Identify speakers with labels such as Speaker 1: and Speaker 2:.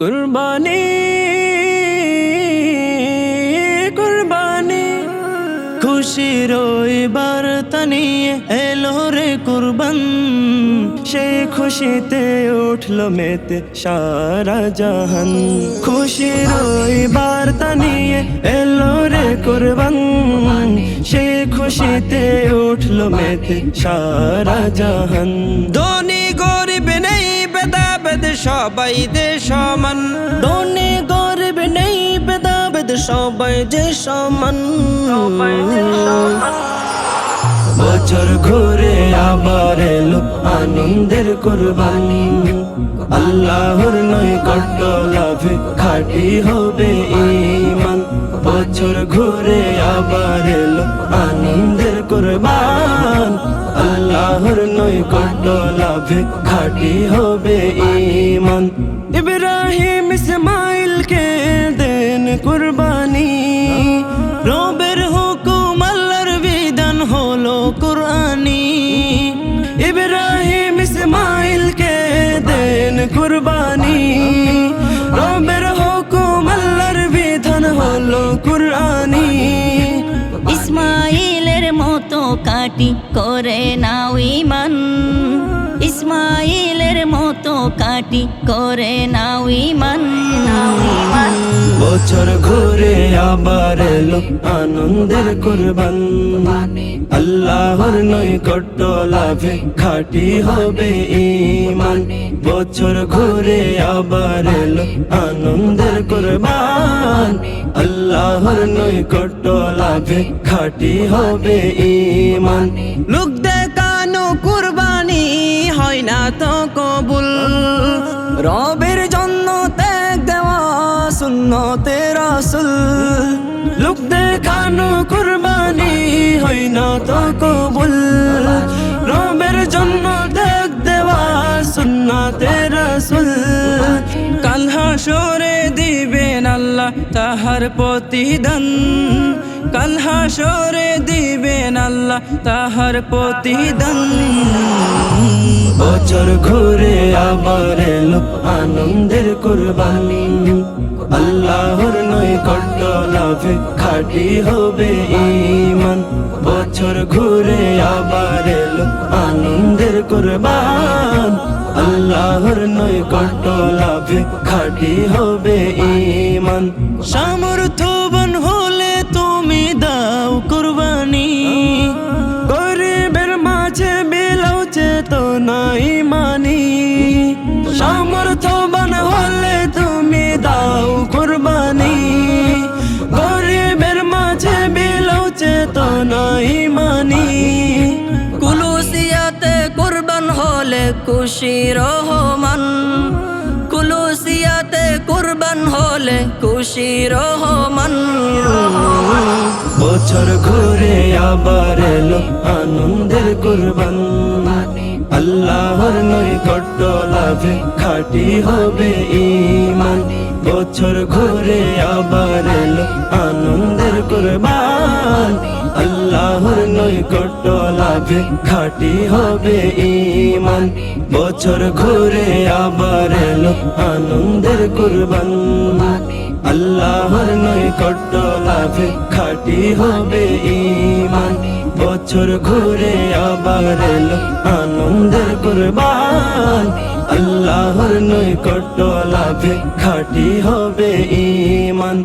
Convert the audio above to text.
Speaker 1: কুরবানি কুরবানি খুশির ওই বার্তা নিয়ে এলো রে কুরবান, সে খুশিতে উঠলো মেতে সারা জাহান। খুশির ওই বার্তা নিয়ে এলো রে কুরবান, সে খুশিতে উঠলো মেতে সারা জাহান। ধনী গরিব নেই ভেদাভেদ সবাই যে সমান, ধনী গরিব নেই ভেদাভেদ সবাই যে সমান। বছর ঘুরে আবার এলো আনন্দের কুরবানি, আল্লাহর নৈকট্য লাভে খাঁটি হবে ঈমান। বছর ঘুরে আবার এলো আনন্দের কুরবান, আল্লাহর নৈকট্য লাভে খাঁটি হবে ঈমান। ইব্রাহিম ইসমাইলকে দেন কুরবানি, রবের হুকুম আল্লাহর বিধান হলো কুরআনি। ইব্রাহিম ইসমাইলকে দেন কুরবানি, রবের হুকুম আল্লাহর বিধান হলো কুরআনি।
Speaker 2: ইসমাইলের মতো কাটি করে নাও ঈমান, ইসমাইলের মতো কাটি করে নাও ঈমান।
Speaker 1: বছর ঘুরে আবার এলো আনন্দের কুরবান, আল্লাহর নৈকট্য লাভে খাঁটি হবে ঈমান। বছর ঘুরে আবার এলো আনন্দের কুরবান, আল্লাহর নৈকট্য লাভে খাঁটি হবে ঈমান। লোক দেখানো কুরবানি হয় না তো কবুল, রবের জন্য ত্যাগ দেওয়া সুন্নতে রাসূল। লোক দেখানো কুরবানি হয় না তো কবুল, রবের জন্য ত্যাগ দেওয়া সুন্নতে রাসূল। কাল হাসরে দিবেন আল্লাহ তাহার প্রতিদান, কাল হাসরে দিবেন আল্লাহ তাহার প্রতিদান। বছর ঘুরে আবার এলো আনন্দের কুরবানি, আল্লাহর নৈকট্য লাভে খাঁটি হবে ঈমান। বছর ঘুরে আবার এলো আনন্দের কুরবান, আল্লাহর নৈকট্য লাভে খাঁটি হবে ঈমান। সামর্থ্যবান হলে তুমি দাও কুরবানি, গরিবের মাঝে বিলাও চেতনা ঈমানি। সামর্থ্যবান হলে তুমি দাও কুরবানি, গরিবের মাঝে বিলাও চেতনা ঈমানি। কুলুসিয়াতে কুরবান হলে খুশি রহমান, কুলুসিয়াতে কুরবান হলে খুশি রহমান। বছর ঘুরে আবার এলো আনন্দের কুরবান, আল্লাহর নৈকট্য লাভে খাঁটি হবে ঈমান। বছর ঘুরে আবার এলো আনন্দের কুরবান, আল্লাহর নৈকট্য লাভে খাঁটি হবে ঈমান। বছর ঘুরে আবার এলো আনন্দের কুরবান, আল্লাহর নৈকট্য লাভে খাঁটি হবে ঈমান। বছর ঘুরে আবার এলো আনন্দের কুরবান, আল্লাহর নৈকট্য লাভে খাঁটি হবে ঈমান।